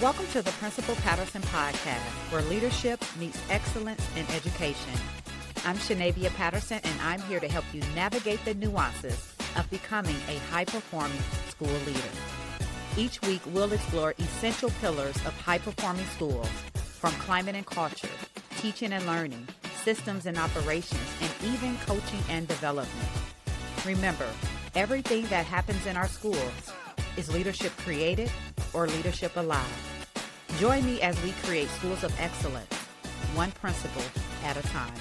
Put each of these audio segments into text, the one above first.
Welcome to the Principal Patterson Podcast, where leadership meets excellence in education. I'm Shanavia Patterson, and I'm here to help you navigate the nuances of becoming a high-performing school leader. Each week, we'll explore essential pillars of high-performing schools, from climate and culture, teaching and learning, systems and operations, and even coaching and development. Remember, everything that happens in our schools is leadership created or leadership alive. Join me as we create schools of excellence, one principal at a time.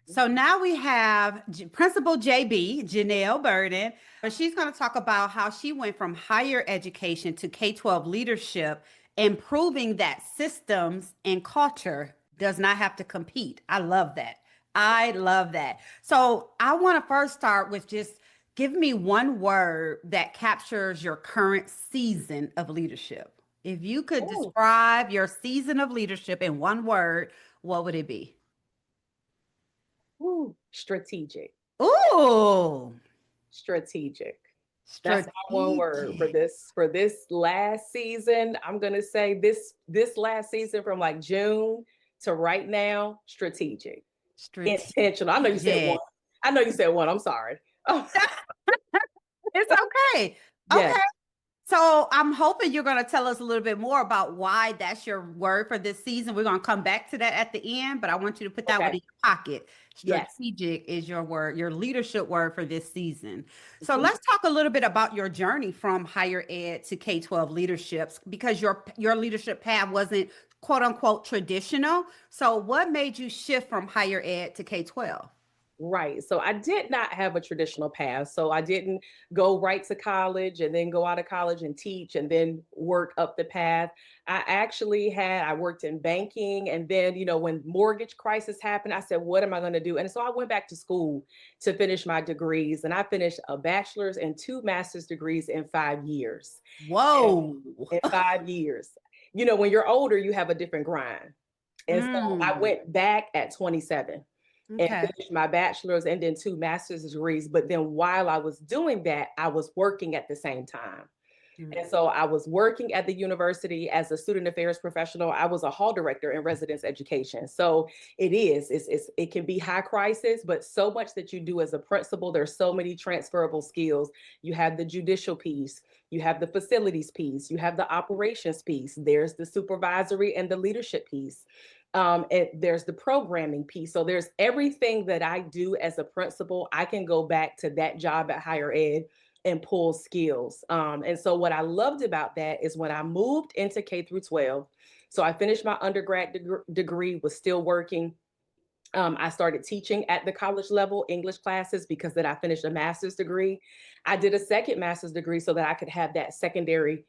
So now we have Principal JB, Jennelle Burden. She's going to talk about how she went from higher education to K-12 leadership and proving that systems and culture does not have to compete. I love that. I love that. So I want to first start with just give me one word that captures your current season of leadership. If you could describe your season of leadership in one word, what would it be? Strategic. Ooh, Strategic. That's my one word for strategic. this last season. I'm gonna say this last season from like June to right now, strategic. Intentional. I know you said one. Strategic. I know you said one. I'm sorry. Oh, It's okay. yes, Okay. So I'm hoping you're going to tell us a little bit more about why that's your word for this season. We're going to come back to that at the end, but I want you to put that one okay. in your pocket. Yes. Strategic is your word, your leadership word for this season. So Mhm. let's talk a little bit about your journey from higher ed to K-12 leaderships because your leadership path wasn't quote unquote traditional. So what made you shift from higher ed to K-12? Right. So I did not have a traditional path. So I didn't go right to college and then go out of college and teach and then work up the path. I worked in banking. And then, when mortgage crisis happened, I said, what am I going to do? And so I went back to school to finish my degrees. And I finished a bachelor's and two master's degrees in 5 years. And Whoa. in 5 years, when you're older, you have a different grind. And so I Mm, went back at 27 and okay. finished my bachelor's and then two master's degrees. But then while I was doing that, I was working at the same time. Mm. And so I was working at the university as a student affairs professional. I was a hall director in residence education. So it can be high crisis, but so much that you do as a principal, there's so many transferable skills. You have the judicial piece, you have the facilities piece, you have the operations piece, there's the supervisory and the leadership piece. And there's the programming piece. So there's everything that I do as a principal. I can go back to that job at higher ed and pull skills. And so what I loved about that is when I moved into K through 12, so I finished my undergrad degree, was still working. I started teaching at the college level English classes because then I finished a master's degree. I did a second master's degree so that I could have that secondary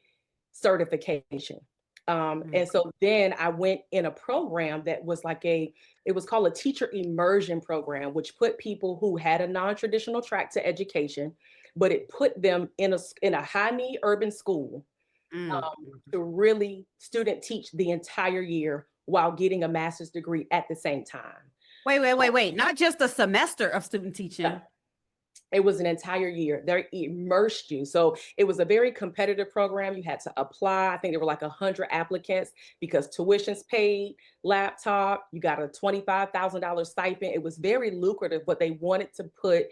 certification. Mm. And so then I went in a program that was it was called a teacher immersion program, which put people who had a non-traditional track to education, but it put them in a high need urban school Mm. um, to really student teach the entire year while getting a master's degree at the same time. Wait. Not just a semester of student teaching. It was an entire year. They immersed you. So it was a very competitive program. You had to apply. I think there were like 100 applicants because tuition's paid, laptop, you got a $25,000 stipend. It was very lucrative, but they wanted to put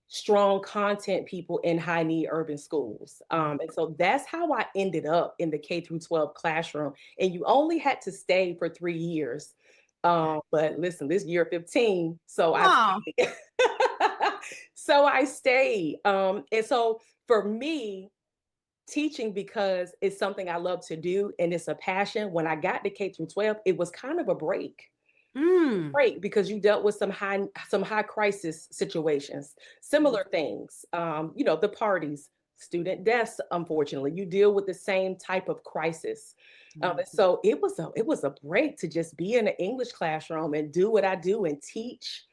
strong content people in high need urban schools. And so that's how I ended up in the K through 12 classroom. And you only had to stay for 3 years. But listen, this year 15, so I Oh, so I stayed. And so for me, teaching because it's something I love to do and it's a passion. When I got to K through 12, it was kind of a break. mm. Break because you dealt with some high crisis situations, similar things. The parties, student deaths, unfortunately, you deal with the same type of crisis. And so it was a break to just be in an English classroom and do what I do and teach.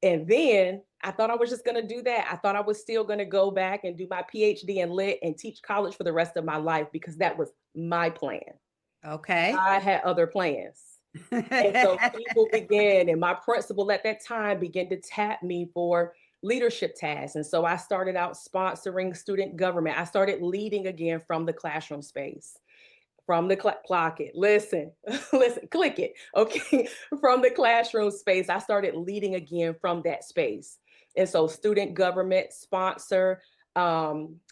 And then I thought I was just going to do that. I thought I was still going to go back and do my PhD in lit and teach college for the rest of my life because that was my plan. Okay. I had other plans. And so people began, and my principal at that time began to tap me for leadership tasks. And so I started out sponsoring student government. I started leading again from the classroom space. from the clock it, listen, listen, click it. Okay. From the classroom space, I started leading again from that space. And so student government sponsor.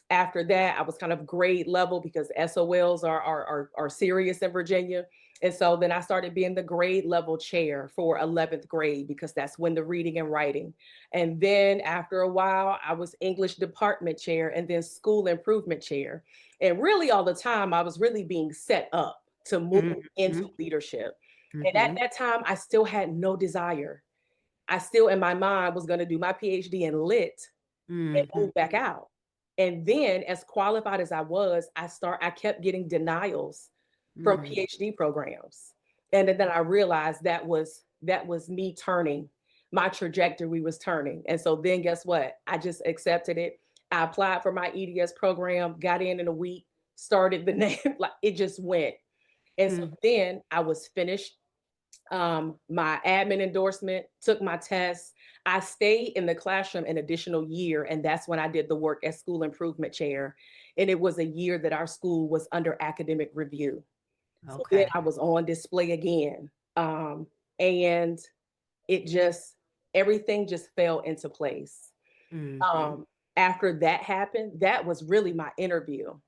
After that, I was kind of grade level because SOLs are serious in Virginia. And so then I started being the grade level chair for 11th grade because that's when the reading and writing. And then after a while, I was English department chair and then school improvement chair. And really, all the time, I was really being set up to move into Mhm. leadership. And at Mhm. that time, I still had no desire. I still, in my mind, was going to do my PhD in lit and Mhm. move back out. And then, as qualified as I was, I kept getting denials from Mhm. PhD programs. And then I realized that was me turning. My trajectory was turning. And so then guess what? I just accepted it. I applied for my EDS program, got in a week, started the name, like it just went. And so Mhm. then I was finished my admin endorsement, took my tests. I stayed in the classroom an additional year, and that's when I did the work as school improvement chair. And it was a year that our school was under academic review. So then Okay. I was on display again. And it just, everything just fell into place. Mhm. Um, After that happened, that was really my interview.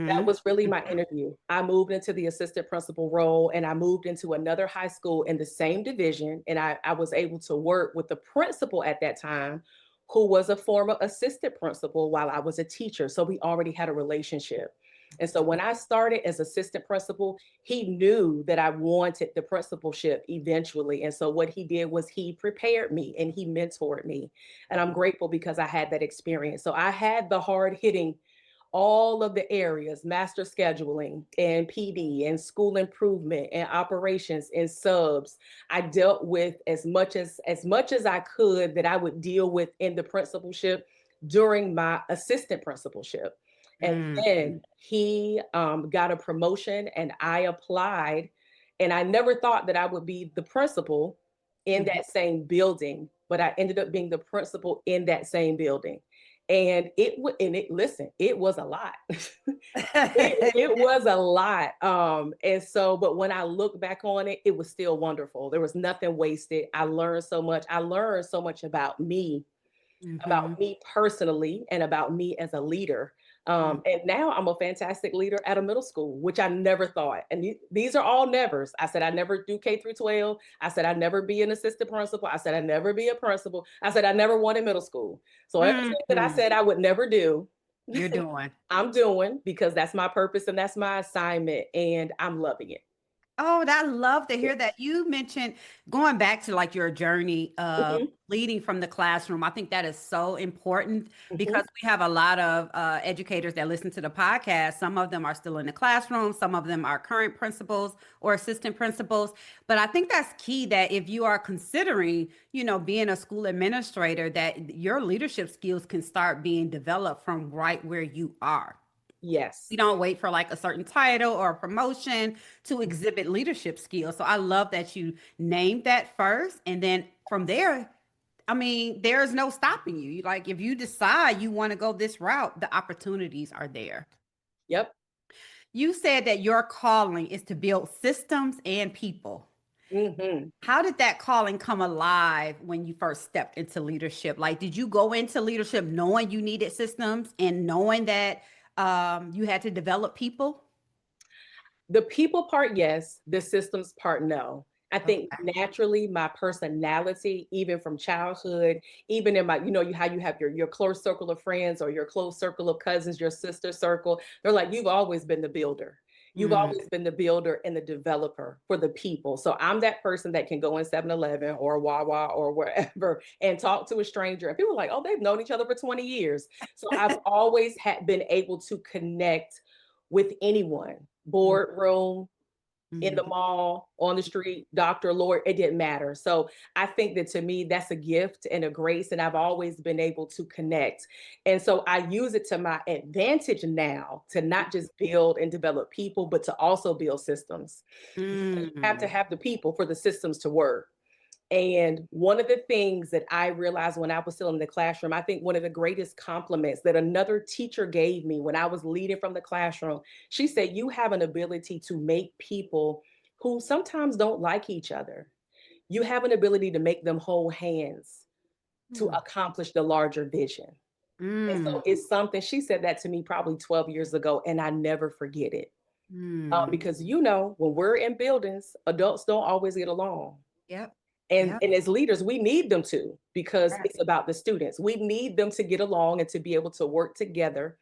That Mhm. was really my interview. I moved into the assistant principal role and I moved into another high school in the same division. And I was able to work with the principal at that time, who was a former assistant principal while I was a teacher. So we already had a relationship. And so when I started as assistant principal, he knew that I wanted the principalship eventually. And so what he did was he prepared me and he mentored me. And I'm grateful because I had that experience. So I had the hard hitting all of the areas, master scheduling and PD and school improvement and operations and subs. I dealt with as much as I could that I would deal with in the principalship during my assistant principalship. And Mhm. then he got a promotion and I applied. And I never thought that I would be the principal in Mhm. that same building, but I ended up being the principal in that same building. And listen, it was a lot. It was a lot. And so, but when I look back on it, it was still wonderful. There was nothing wasted. I learned so much. I learned so much about Mhm. me personally and about me as a leader. Mhm. And now I'm a fantastic leader at a middle school, which I never thought. And these are all nevers. I said I never do K through 12. I said I never be an assistant principal. I said I never be a principal. I said I never wanted middle school. So everything that I Mhm. said I would never do, You're doing. I'm doing because that's my purpose and that's my assignment, and I'm loving it. Oh, I love to hear that. You mentioned going back to like your journey of Mhm, leading from the classroom. I think that is so important mhm. because we have a lot of educators that listen to the podcast. Some of them are still in the classroom, some of them are current principals or assistant principals. But I think that's key that if you are considering, being a school administrator, that your leadership skills can start being developed from right where you are. Yes. We don't wait for like a certain title or a promotion to exhibit leadership skills. So I love that you named that first. And then from there, I mean, there's no stopping you. Like if you decide you want to go this route, the opportunities are there. Yep. You said that your calling is to build systems and people. Mhm. How did that calling come alive when you first stepped into leadership? Like, did you go into leadership knowing you needed systems and knowing that you had to develop people? The people part, yes. The systems part, no. I think Okay. naturally my personality, even from childhood, even in my, how you have your close circle of friends or your close circle of cousins, your sister circle, they're like, you've always been the builder. You've Mm, always been the builder and the developer for the people. So I'm that person that can go in 7-Eleven or Wawa or wherever and talk to a stranger. And people are like, oh, they've known each other for 20 years. So I've always been able to connect with anyone, mm, boardroom, in the mm, mall, on the street, doctor, lawyer, it didn't matter. So I think that to me, that's a gift and a grace. And I've always been able to connect. And so I use it to my advantage now to not just build and develop people, but to also build systems. You have to mm. have the people for the systems to work. And one of the things that I realized when I was still in the classroom, I think one of the greatest compliments that another teacher gave me when I was leading from the classroom, she said, "You have an ability to make people who sometimes don't like each other, you have an ability to make them hold hands to Mm. accomplish the larger vision." And so Mm. it's something, she said that to me probably 12 years ago, and I never forget it. Mm. Because, you know, when we're in buildings, adults don't always get along. Yep. And, Yep. and as leaders, we need them to, because Yes. it's about the students. We need them to get along and to be able to work together.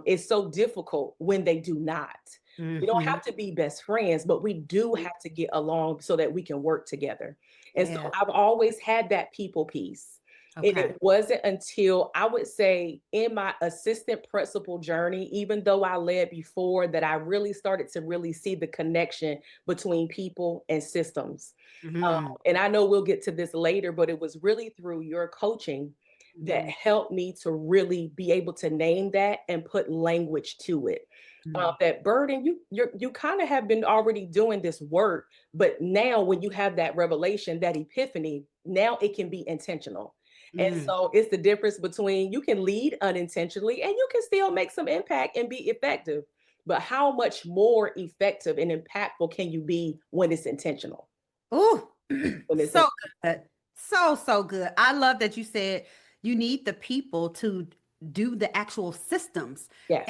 It's so difficult when they do not. We don't Mhm. have to be best friends, but we do have to get along so that we can work together. And so Yeah. I've always had that people piece. And Okay. it wasn't until, I would say, in my assistant principal journey, even though I led before, that I really started to really see the connection between people and systems. Mhm. And I know we'll get to this later, but it was really through your coaching that Mhm. helped me to really be able to name that and put language to it. Mm. That burden, you kind of have been already doing this work, but now when you have that revelation, that epiphany, now it can be intentional. And Mm. so it's the difference between, you can lead unintentionally and you can still make some impact and be effective. But how much more effective and impactful can you be when it's intentional? Ooh, When it's so good. So good. I love that you said you need the people to do the actual systems. And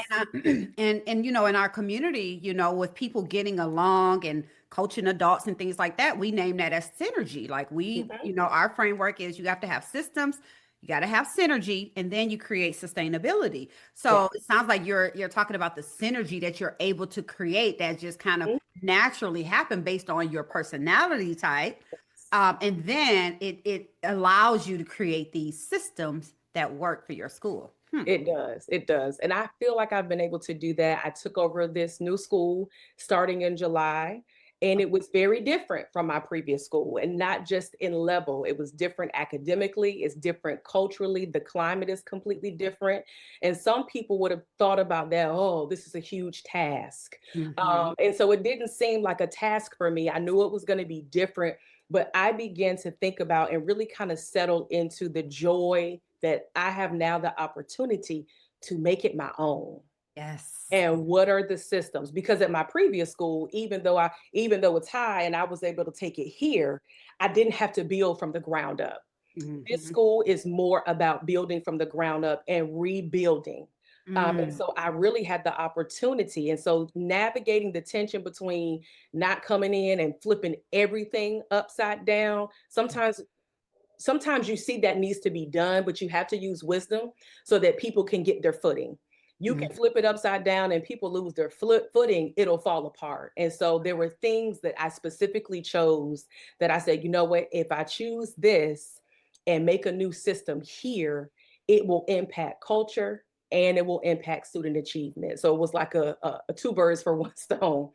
Yes. and you know, in our community, you know, with people getting along and coaching adults and things like that, we name that as synergy. Like we, Mhm. you know, our framework is you have to have systems, you got to have synergy, and then you create sustainability. Yes. So it sounds like you're talking about the synergy that you're able to create that just kind of Mhm. naturally happen based on your personality type. And then it allows you to create these systems that work for your school. Hmm. It does. It does. And I feel like I've been able to do that. I took over this new school starting in July, and it was very different from my previous school, and not just in level. It was different academically, it's different culturally. The climate is completely different. And some people would have thought about that, oh, this is a huge task. Mhm. And so it didn't seem like a task for me. I knew it was going to be different, but I began to think about and really kind of settle into the joy that I have now the opportunity to make it my own. Yes. And what are the systems? Because at my previous school, even though it's high and I was able to take it here, I didn't have to build from the ground up. This Mhm. school is more about building from the ground up and rebuilding. And Mm. so I really had the opportunity. And so navigating the tension between not coming in and flipping everything upside down, sometimes you see that needs to be done, but you have to use wisdom so that people can get their footing. You Mm. can flip it upside down and people lose their footing, it'll fall apart. And so there were things that I specifically chose that I said, you know what, if I choose this and make a new system here, it will impact culture and it will impact student achievement. So it was like a two birds for one stone.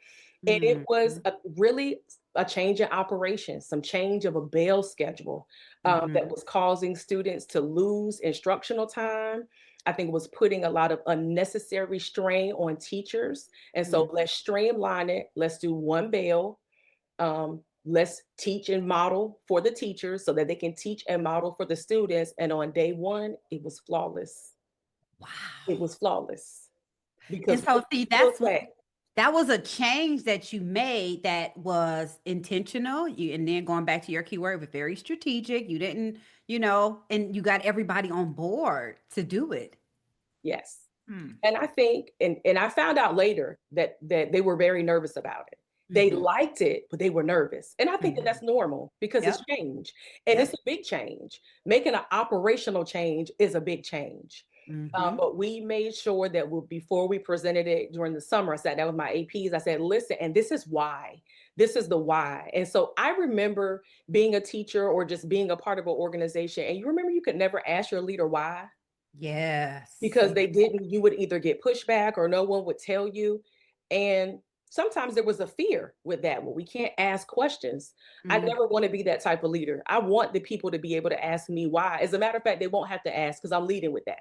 And it Mm. was really a change in operations, some change of a bail schedule that Mhm. was causing students to lose instructional time. I think it was putting a lot of unnecessary strain on teachers. And so Mm. let's streamline it. Let's do one bail. Let's teach and model for the teachers so that they can teach and model for the students. And on day one, it was flawless. It Wow. was flawless And because so see, we'll say, that was a change that you made that was intentional. You and then going back to your keyword, was very strategic. You didn't, you know, and you got everybody on board to do it. yes. Hmm. And I think, and I found out later that they were very nervous about it. They Mhm. liked it, but they were nervous. And I think that Mhm. that's normal because it's Yep. change. And it's Yep. a big change. Making an operational change is a big change. Mhm. But we made sure that before we presented it during the summer, I sat down with my APs. I said, listen, and this is why. This is the why. And so I remember being a teacher or just being a part of an organization. And you remember you could never ask your leader why, Yes. because they Yes. didn't, you would either get pushback or no one would tell you. And sometimes there was a fear with that. Well, we can't ask questions. I Mm. never want to be that type of leader. I want the people to be able to ask me why. As a matter of fact, they won't have to ask because I'm leading with that.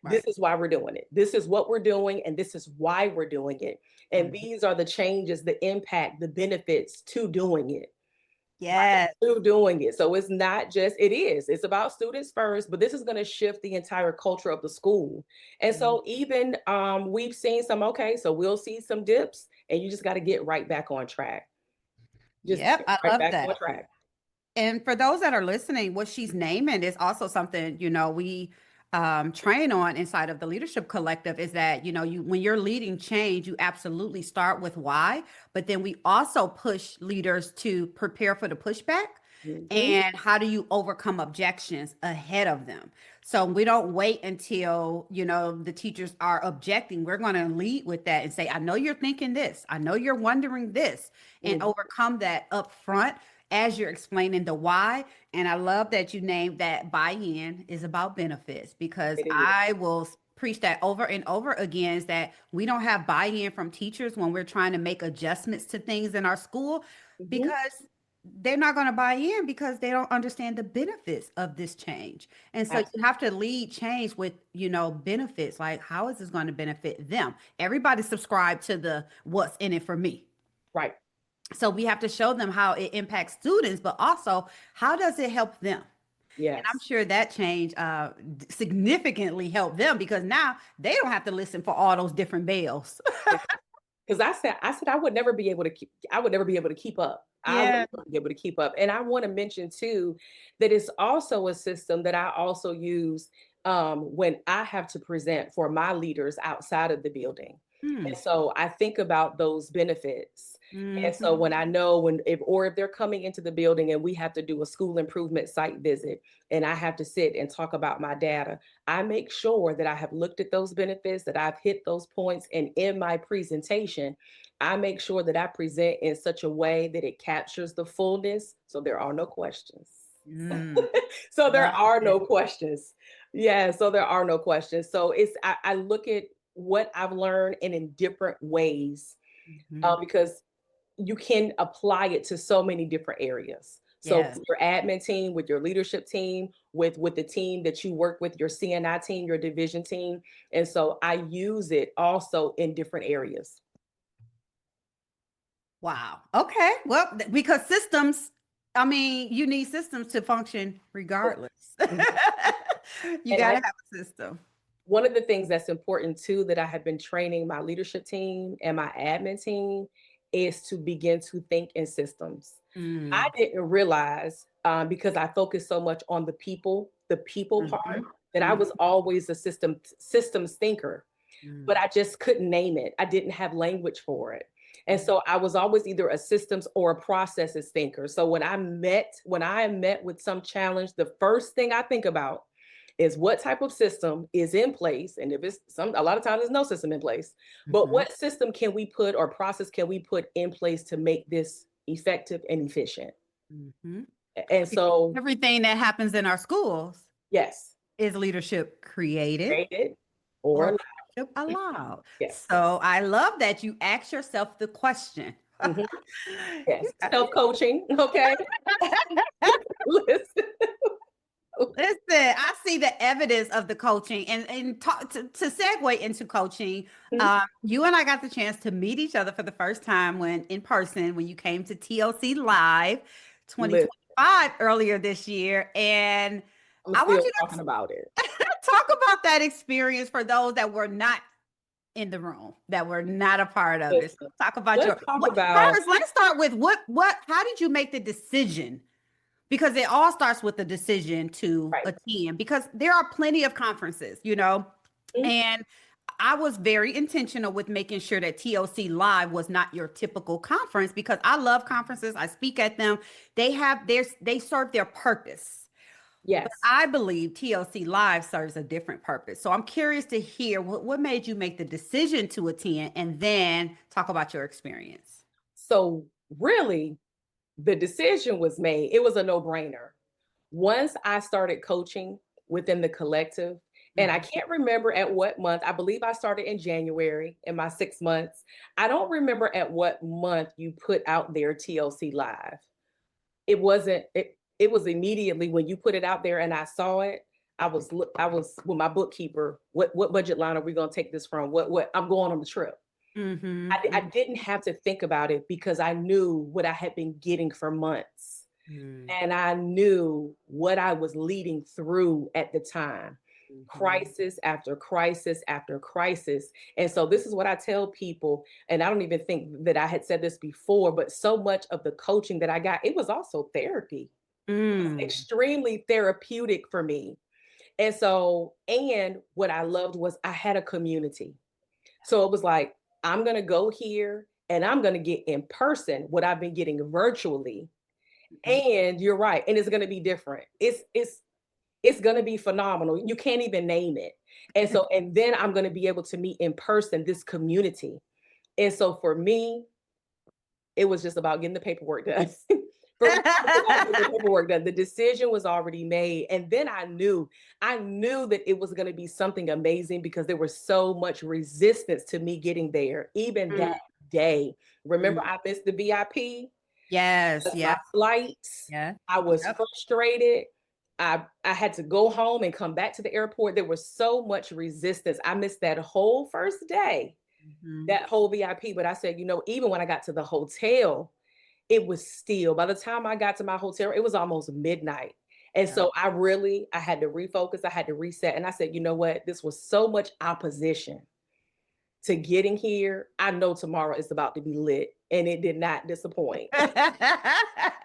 This Right. is why we're doing it. This is what we're doing, and this is why we're doing it. And Mhm. these are the changes, the impact, the benefits to doing it. Yes. Through doing it. So it's not just, it's about students first, but this is going to shift the entire culture of the school. And so even we've seen some, okay, so we'll see some dips and you just got to get right back on track. Just Yep, get I right love back on that. track. And for those that are listening, what she's naming is also something, we train on inside of the Leadership Collective is that, you when you're leading change, you absolutely start with why, but then we also push leaders to prepare for the pushback. And how do you overcome objections ahead of them? So we don't wait until, the teachers are objecting. We're going to lead with that and say, I know you're thinking this. I know you're wondering this, and overcome that up front as you're explaining the why. And I love that you named that buy-in is about benefits, because I will preach that over and over again, is that we don't have buy-in from teachers when we're trying to make adjustments to things in our school, because they're not going to buy in because they don't understand the benefits of this change. And so you have to lead change with, benefits. Like, how is this going to benefit them? Everybody subscribe to the what's in it for me. Right. So we have to show them how it impacts students, but also how does it help them? Yes. And I'm sure that change significantly helped them, because now they don't have to listen for all those different bells. Because I said I would never be able to keep up. I would never be able to keep up. And I want to mention too that it's also a system that I also use when I have to present for my leaders outside of the building. And so I think about those benefits. And so when I know if they're coming into the building and we have to do a school improvement site visit and I have to sit and talk about my data, I make sure that I have looked at those benefits, that I've hit those points. And in my presentation, I make sure that I present in such a way that it captures the fullness. So there are no questions. So there are no questions. Yeah. So there are no questions. So I look at what I've learned and in different ways because you can apply it to so many different areas. So with your admin team, with your leadership team, with the team that you work with, your CNI team, your division team. And so I use it also in different areas. Wow. Okay. Well, because systems, you need systems to function regardless. You got to have a system. One of the things that's important too, that I have been training my leadership team and my admin team, is to begin to think in systems. I didn't realize because I focused so much on the people part, that I was always a systems thinker, but I just couldn't name it. I didn't have language for it. And so I was always either a systems or a processes thinker. So when I am met with some challenge, the first thing I think about is what type of system is in place. And if it's a lot of times there's no system in place, but what system can we put or process can we put in place to make this effective and efficient? And so everything that happens in our schools, yes, is leadership created or leadership allowed. Yes. So I love that you ask yourself the question. Yes, self-coaching. Okay. Listen, I see the evidence of the coaching, and talk to segue into coaching. You and I got the chance to meet each other for the first time when you came to TLC Live 2025 earlier this year. And I want you to talking about it. Talk about that experience for those that were not in the room, that were not a part of it. So talk about first, let's start with how did you make the decision? Because it all starts with the decision to attend, because there are plenty of conferences, and I was very intentional with making sure that TLC Live was not your typical conference, because I love conferences. I speak at them. They serve their purpose. Yes. But I believe TLC Live serves a different purpose. So I'm curious to hear what made you make the decision to attend, and then talk about your experience. So really, the decision was made. It was a no-brainer. Once I started coaching within the collective, and I can't remember at what month, I believe I started in January in my 6 months. I don't remember at what month you put out there TLC Live. It was immediately when you put it out there and I saw it. I was with my bookkeeper. What budget line are we going to take this from? What I'm going on the trip. I didn't have to think about it because I knew what I had been getting for months. Mm. And I knew what I was leading through at the time. Crisis after crisis after crisis. And so this is what I tell people, and I don't even think that I had said this before, but so much of the coaching that I got, it was also therapy. It was extremely therapeutic for me. And so, and what I loved was I had a community. So it was like, I'm going to go here and I'm going to get in person what I've been getting virtually. And you're right. And it's going to be different. It's going to be phenomenal. You can't even name it. And so, and then I'm going to be able to meet in person this community. And so for me, it was just about getting the paperwork done. For me, the paperwork done. The decision was already made. And then I knew that it was going to be something amazing because there was so much resistance to me getting there, even that day. Remember, I missed the VIP. Yes. Yeah. My flights. Yeah. I was frustrated. I had to go home and come back to the airport. There was so much resistance. I missed that whole first day, that whole VIP. But I said, even when I got to the hotel, it was still, by the time I got to my hotel, it was almost midnight. And so I had to refocus. I had to reset. And I said, you know what? This was so much opposition to getting here. I know tomorrow is about to be lit. And it did not disappoint.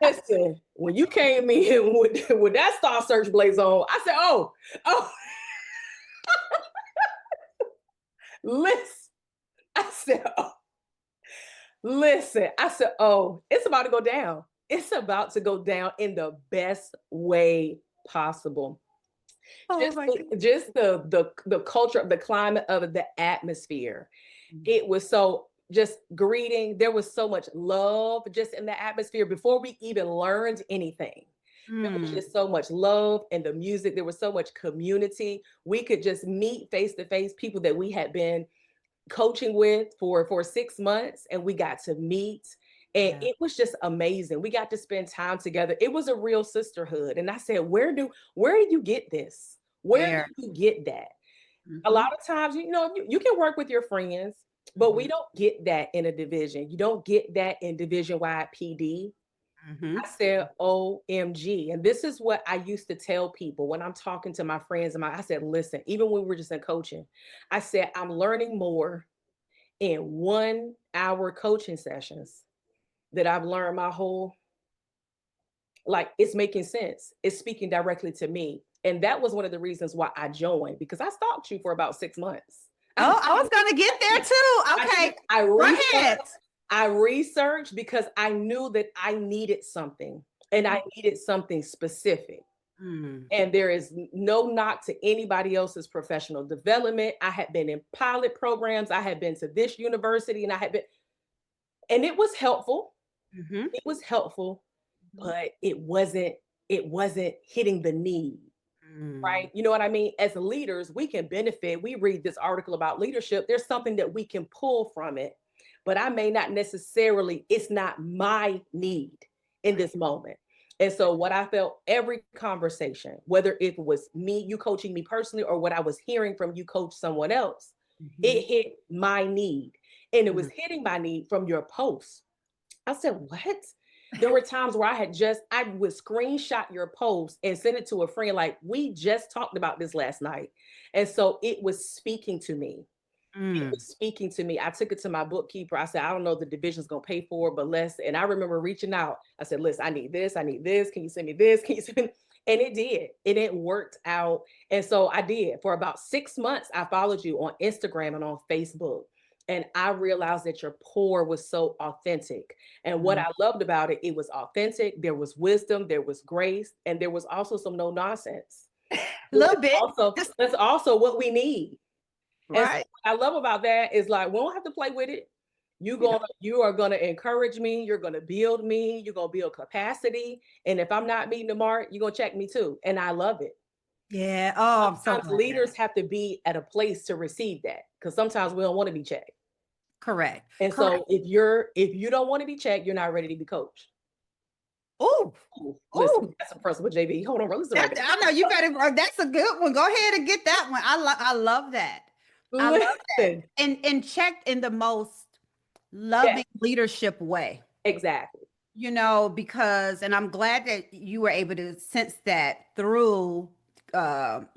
Listen, when you came in with that Star Search blaze on, I said, oh. Listen, I said, it's about to go down. It's about to go down in the best way possible. Just the culture, the climate of the atmosphere. It was so just greeting. There was so much love just in the atmosphere before we even learned anything. There was just so much love and the music. There was so much community. We could just meet face to face people that we had been coaching with for 6 months, and we got to meet. And it was just amazing. We got to spend time together. It was a real sisterhood. And I said, where do you get this? Where do you get that? A lot of times, you can work with your friends, but we don't get that in a division. You don't get that in division-wide PD. I said, OMG. And this is what I used to tell people when I'm talking to my friends. I said, listen, even when we were just in coaching, I said, I'm learning more in 1 hour coaching sessions that I've learned my whole, it's making sense. It's speaking directly to me. And that was one of the reasons why I joined, because I stalked you for about 6 months. Oh, I was going to get there too. Okay. Go ahead. I researched because I knew that I needed something, and I needed something specific. And there is no knock to anybody else's professional development. I had been in pilot programs. I had been to this university, and and it was helpful. It was helpful, but it wasn't hitting the need. Right? You know what I mean? As leaders, we can benefit. We read this article about leadership. There's something that we can pull from it, but I may not necessarily, it's not my need in this moment. And so what I felt every conversation, whether it was you coaching me personally or what I was hearing from you coach someone else, it hit my need. And it was hitting my need from your post. I said, what? There were times where I would screenshot your post and send it to a friend, like, we just talked about this last night. And so it was speaking to me. It was speaking to me. I took it to my bookkeeper. I said, I don't know if the division's going to pay for it, but and I remember reaching out. I said, listen, I need this. I need this. Can you send me this? Can you send me? And it did. It worked out. And so I did. For about 6 months, I followed you on Instagram and on Facebook. And I realized that your pour was so authentic. And what I loved about it, it was authentic. There was wisdom, there was grace, and there was also some no nonsense. A little bit. That's also what we need. Right. So what I love about that is, like, we don't have to play with it. You are gonna encourage me. You're gonna build me. You're gonna build capacity. And if I'm not meeting the mark, you're gonna check me too. And I love it. Yeah. Oh, sometimes leaders have to be at a place to receive that, because sometimes we don't want to be checked. Correct. And so if you don't want to be checked, you're not ready to be coached. Oh, listen, that's a Principal JB. Hold on, listen. I know you got it. That's a good one. Go ahead and get that one. I love that. I love that. And checked in the most loving leadership way. Exactly. you know, because, and I'm glad that you were able to sense that through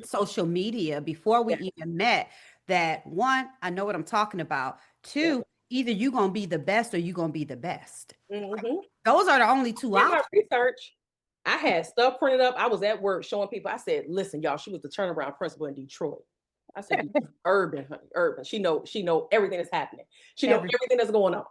social media before we Yeah. even met, that one, I know what I'm talking about. Yep. Two, either you're going to be the best or you're going to be the best. Hmm. Those are the only two In my options. research, I had stuff printed up. I was at work showing people. I said, "Listen, y'all, she was the turnaround principal in Detroit." I said, "Urban, honey, urban. She know everything that's happening. She know Every, everything that's going on,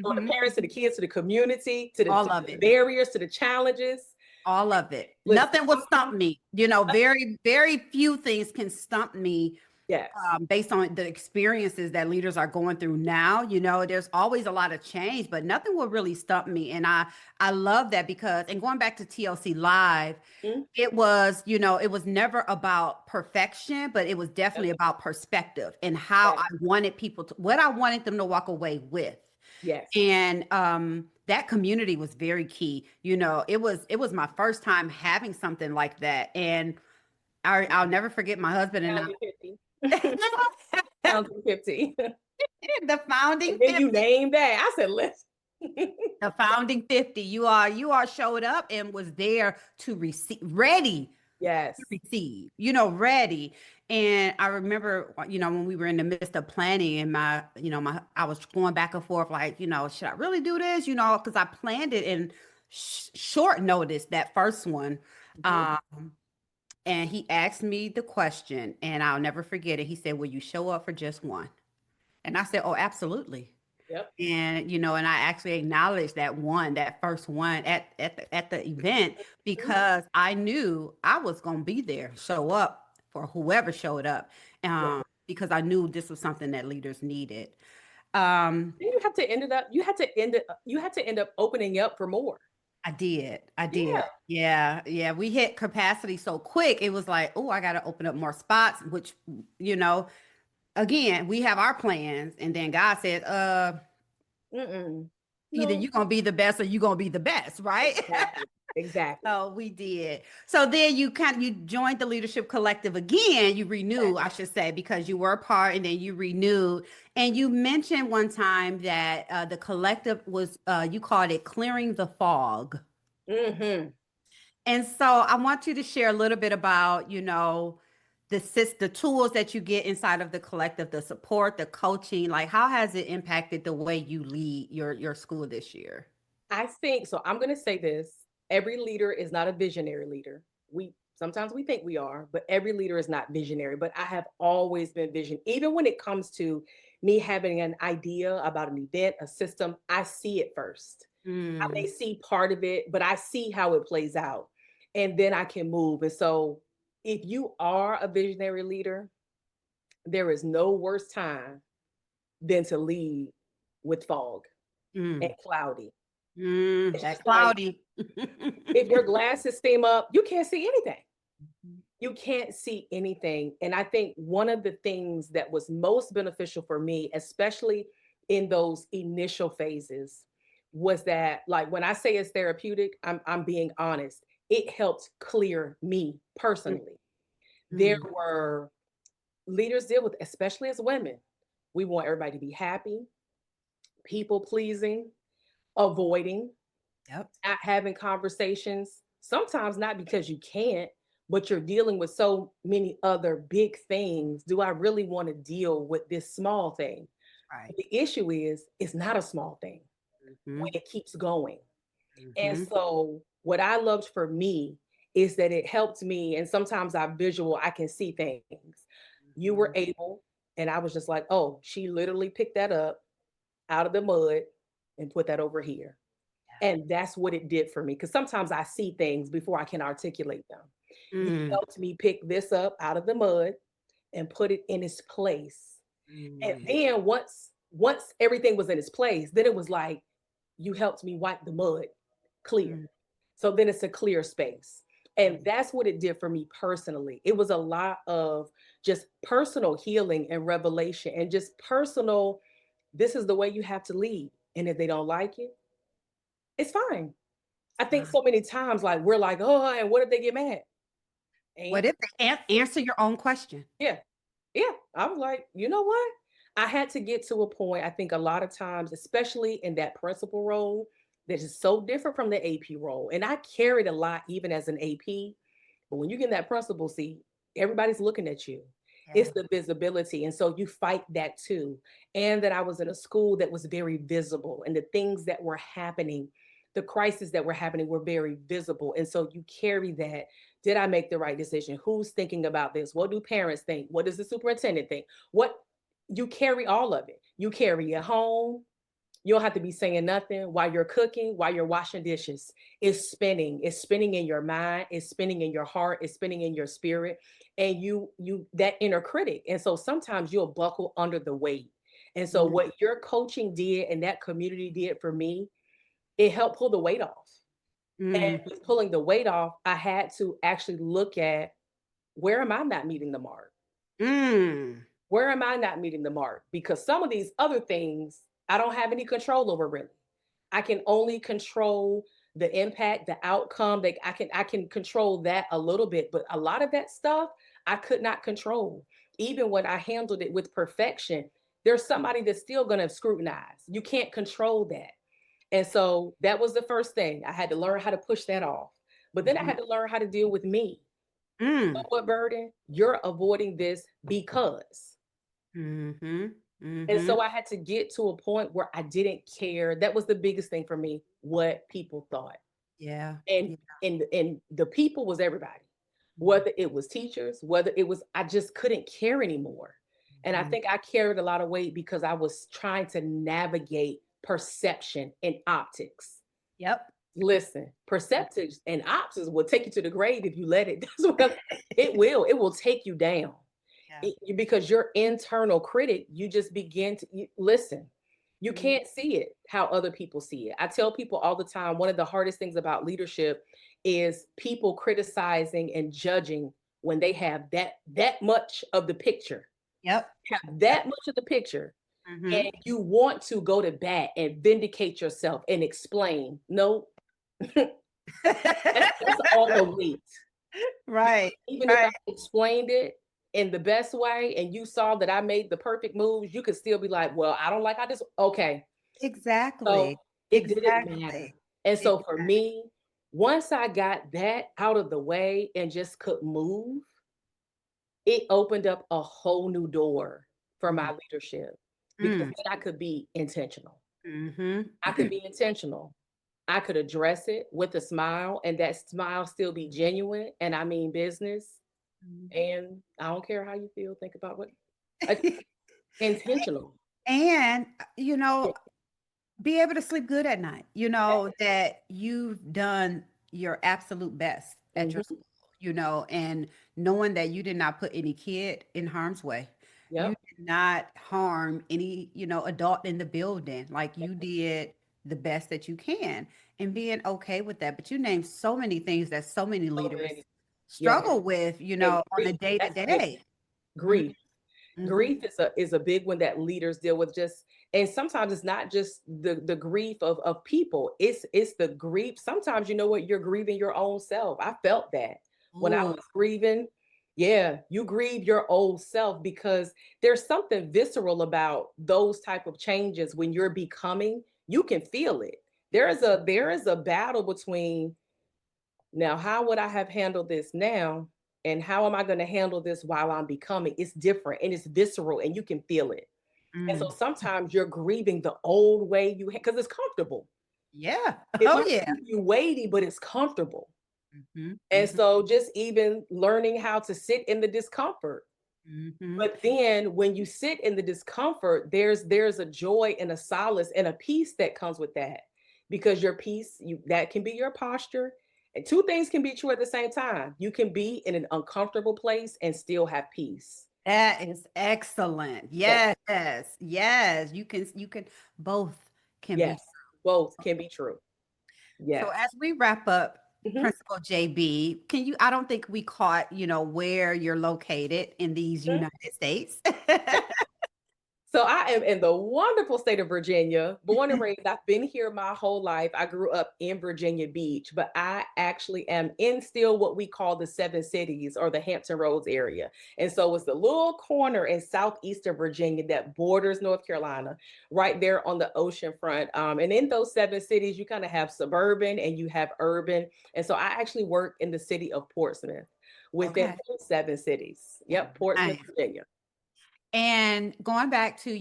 from the mhm. parents to the kids to the community to All to of the it. barriers to the challenges." All of it. Listen, Nothing will stump sometimes, me. You know, very, very few things can stump me yes, based on the experiences that leaders are going through now. You know, there's always a lot of change, but nothing will really stump me. And I love that because, and going back to TLC Live, mm, it was, you know, it was never about perfection, but it was yep, definitely about perspective and how yes, I wanted people to, what I wanted them to walk away with. yes. And that community was very key. You know, it was my first time having something like that. And I'll never forget my husband and Founding 50. I. Founding 50. The founding And then 50. you name that. I said, "Listen." The founding 50. You are showed up and was there to receive, ready Yes. to receive, you know, ready. And I remember, you know, when we were in the midst of planning and I was going back and forth, like, you know, should I really do this? You know, because I planned it in short notice, that first one. Mhm. Um, and he asked me the question, and I'll never forget it. He said, "Will you show up for just one?" And I said, "Oh, absolutely." Yep. And you know, and I actually acknowledged that first one at the event, Mhm. because I knew I was going to be there, show up for whoever showed up, Yeah. because I knew this was something that leaders needed. um Then you had to end up opening up for more. I did. Yeah. Yeah, we hit capacity so quick, it was like, oh, I got to open up more spots, which, you know, again, we have our plans, and then God said, Mm-mm. either No. you're gonna be the best or you're gonna be the best, right? Exactly. Exactly. So we did. So then you joined the leadership collective again. You renew, I should say, because you were a part, and then you renewed. And you mentioned one time that the collective was, you called it clearing the fog. Mm-hmm. And so I want you to share a little bit about, you know, the tools that you get inside of the collective, the support, the coaching. Like, how has it impacted the way you lead your school this year? I think so. I'm going to say this. Every leader is not a visionary leader. We sometimes we think we are, but every leader is not visionary. But I have always been vision. Even when it comes to me having an idea about an event, a system, I see it first. I may Mm, see part of it, but I see how it plays out. And then I can move. And so if you are a visionary leader, there is no worse time than to lead with fog and mm. cloudy. It's That just like, cloudy. if your glasses steam up, you can't see anything. You can't see anything. And I think one of the things that was most beneficial for me, especially in those initial phases, was that, like, when I say it's therapeutic, I'm being honest. It helped clear me personally. There Mm, were leaders deal with, especially as women, we want everybody to be happy, people pleasing, avoiding, yep. not having conversations, sometimes not because you can't, but you're dealing with so many other big things. Do I really want to deal with this small thing? Right. The issue is, it's not a small thing when Hmm. it keeps going. And Hmm. so, what I loved for me is that it helped me. And sometimes I can see things. You were Hmm. able, and I was just like, oh, she literally picked that up out of the mud and put that over here. And that's what it did for me. Because sometimes I see things before I can articulate them. You Mm, helped me pick this up out of the mud and put it in its place. And mm, then once everything was in its place, then it was like you helped me wipe the mud clear. mm, So then it's a clear space. And mm. that's what it did for me personally. It was a lot of just personal healing and revelation, and just personal, this is the way you have to lead. And if they don't like it, it's fine. I think Wow. so many times, like, we're like, oh, and what if they get mad? What And if they answer your own question? yeah, yeah. I was like, you know what? I had to get to a point, I think a lot of times, especially in that principal role, that is so different from the AP role. And I carried a lot even as an AP. But when you get in that principal seat, everybody's looking at you. It's Yeah. the visibility. And so you fight that too. And that I was in a school that was very visible, and the things that were happening, the crises that were happening were very visible. And so you carry that. Did I make the right decision? Who's thinking about this? What do parents think? What does the superintendent think? What You carry all of it. You carry it home. You don't have to be saying nothing while you're cooking, while you're washing dishes. It's spinning. It's spinning in your mind. It's spinning in your heart. It's spinning in your spirit. And you that inner critic. And so sometimes you'll buckle under the weight. And so Mm, what your coaching did and that community did for me, it helped pull the weight off. And mm, with pulling the weight off, I had to actually look at, where am I not meeting the mark? mm. Where am I not meeting the mark? Because some of these other things I don't have any control over really. I can only control the impact, the outcome. That I can control that a little bit, but a lot of that stuff I could not control. Even when I handled it with perfection, there's somebody that's still going to scrutinize. You can't control that. And so that was the first thing. I had to learn how to push that off. But then I Mhm. had to learn how to deal with me. You know Mm. what, Burden? You're avoiding this because. Mhm. And Mhm. so I had to get to a point where I didn't care. That was the biggest thing for me, what people thought. Yeah. And Yeah. and the people was everybody. Whether it was teachers, whether it was, I just couldn't care anymore. And I Mhm. think I carried a lot of weight because I was trying to navigate perception and optics. Yep. Listen, perceptives and optics will take you to the grave if you let it. That's what it will. It will take you down. Yeah. Because your internal critic, you just begin to listen. You Mhm. can't see it how other people see it. I tell people all the time, one of the hardest things about leadership is people criticizing and judging when they have that much of the picture, Yep. have that much of the picture, Mhm. and you want to go to bat and vindicate yourself and explain. No, that's all the weight. Right. Even if I Right. explained it in the best way and you saw that I made the perfect moves, you could still be like, well, I don't like how this, okay. So Exactly. it didn't matter. Exactly. And so for Exactly. me, once I got that out of the way and just could move, it opened up a whole new door for my Mm. leadership, because Mm. then I could be intentional. Mhm. I could be intentional. I could address it with a smile, and that smile still be genuine and I mean business. And I don't care how you feel, think about what, uh, intentional. And, Yeah. be able to sleep good at night, that you've done your absolute best at your Mhm. school, and knowing that you did not put any kid in harm's way. You Yep. did not harm any, adult in the building. Like you did the best that you can and being okay with that. But you named so many things that so many So leaders many. Yes. struggle with, And on a grief, day to that's big. day. Grief. Mhm. Grief is a big one that leaders deal with. Just, and sometimes it's not just the grief of people. It's the grief. Sometimes, you know what, you're grieving your own self. I felt that when I Oh, was grieving. Yeah, you grieve your old self because there's something visceral about those type of changes. When you're becoming, you can feel it. There is a battle between, now how would I have handled this now, and how am I going to handle this while I'm becoming. It's different and it's visceral and you can feel it. And so mm. sometimes you're grieving the old way you had, because it's comfortable. Yeah. It Oh, might yeah. keep you weighty, but it's comfortable. Mhm. And Mhm. so just even learning how to sit in the discomfort. Mhm. But then when you sit in the discomfort, there's a joy and a solace and a peace that comes with that. Because your peace, that can be your posture. And two things can be true at the same time. You can be in an uncomfortable place and still have peace. That is excellent. Yes, Yes. Yes. You can both can be yes, true. both can be true. So Yes. as we wrap up, Mhm, Principal JB, I don't think we caught, where you're located in these mhm. United States. So I am in the wonderful state of Virginia, born and raised. I've been here my whole life. I grew up in Virginia Beach, but I actually am in still what we call the Seven Cities or the Hampton Roads area. And so it's the little corner in southeastern Virginia that borders North Carolina, right there on the ocean front. And in those seven cities, you kind of have suburban and you have urban. And so I actually work in the city of Portsmouth within Okay. those seven cities. Yep, Portsmouth, Nice. Virginia. And going back to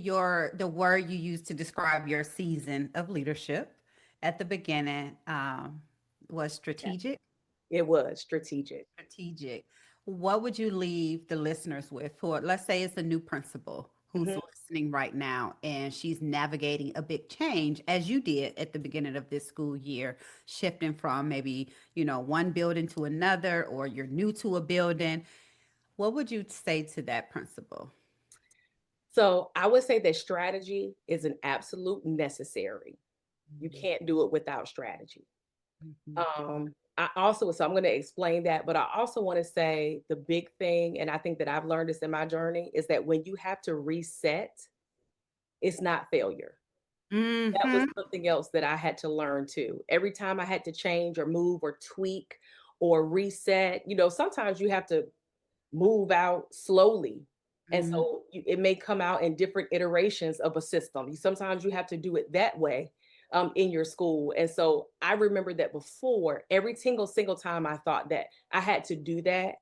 the word you used to describe your season of leadership at the beginning, was Yeah, strategic. it was strategic. Strategic. What would you leave the listeners with for, let's say it's a new principal who's Mhm. listening right now and she's navigating a big change as you did at the beginning of this school year, shifting from maybe, one building to another, or you're new to a building. What would you say to that principal? So I would say that strategy is an absolute necessary. You Mhm, can't do it without strategy. mhm, So I'm going to explain that, but I also want to say the big thing, and I think that I've learned this in my journey, is that when you have to reset, it's not failure. That was mhm, something else that I had to learn too. Every time I had to change or move or tweak or reset, sometimes you have to move out slowly. And mhm, so it may come out in different iterations of a system. Sometimes you have to do it that way in your school. And so I remember that before, every single time I thought that I had to do that,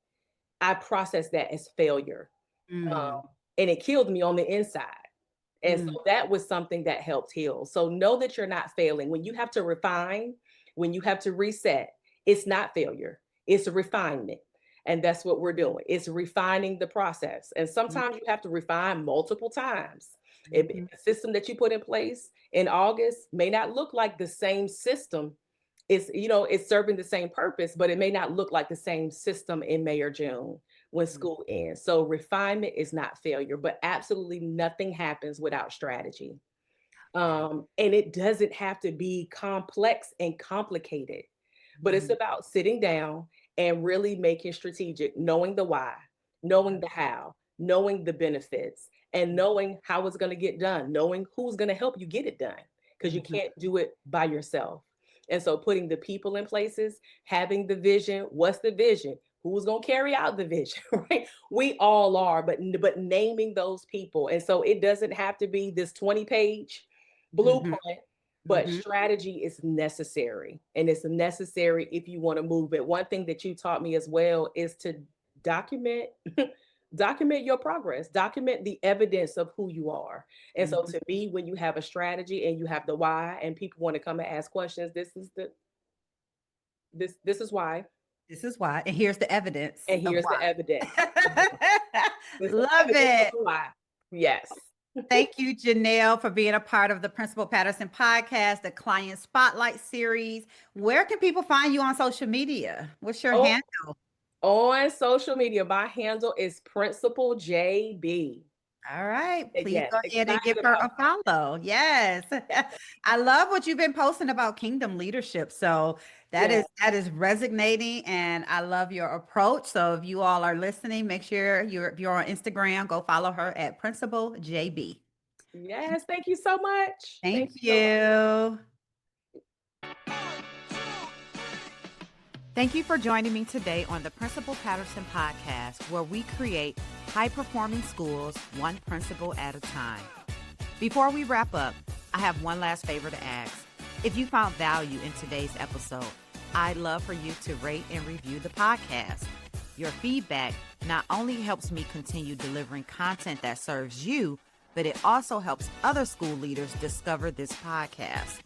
I processed that as failure. mm, And it killed me on the inside. And mm, so that was something that helped heal. So know that you're not failing. When you have to refine, when you have to reset, it's not failure, it's a refinement. And that's what we're doing. It's refining the process. And mm, sometimes you have to refine multiple times. If mhm, the system that you put in place in August may not look like the same system, it's serving the same purpose, but it may not look like the same system in May or June when mm, school ends. So refinement is not failure, but absolutely nothing happens without strategy. right. And it doesn't have to be complex and complicated, but it's Mhm, about sitting down and really making strategic, knowing the why, knowing the how, knowing the benefits, and knowing how it's going to get done, knowing who's going to help you get it done, because you mhm, can't do it by yourself. And so putting the people in places, having the vision, what's the vision? Who's going to carry out the vision, right? We all are, but naming those people. And so it doesn't have to be this 20-page mhm, blueprint, but mhm. strategy is necessary. And it's necessary if you want to move it. One thing that you taught me as well is to document document your progress, document the evidence of who you are. And so Mhm. to me, when you have a strategy and you have the why and people want to come and ask questions, this is why. This is why, and here's the evidence And of here's the why. evidence. There's the Love evidence of it. the why. Yes. Thank you, Jennelle, for being a part of the Principal Patterson podcast, the Client Spotlight series. Where can people find you on social media? What's your Oh, handle? on social media, my handle is Principal JB. All right. Please Yes, go ahead and give excited her about a follow. Yes. I love what you've been posting about kingdom leadership. So that yeah. is resonating, and I love your approach. So if you all are listening, make sure if you're on Instagram, go follow her at Principal JB. Yes, thank you so much. Thank Thank you so much. you. Thank you for joining me today on the Principal Patterson podcast, where we create high-performing schools one principal at a time. Before we wrap up, I have one last favor to ask. If you found value in today's episode, I'd love for you to rate and review the podcast. Your feedback not only helps me continue delivering content that serves you, but it also helps other school leaders discover this podcast.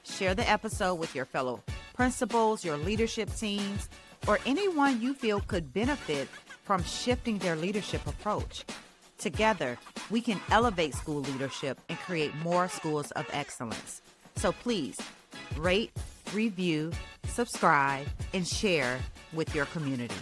Share the episode with your fellow principals, your leadership teams, or anyone you feel could benefit from shifting their leadership approach. Together, we can elevate school leadership and create more schools of excellence. So please rate, review, subscribe, and share with your community.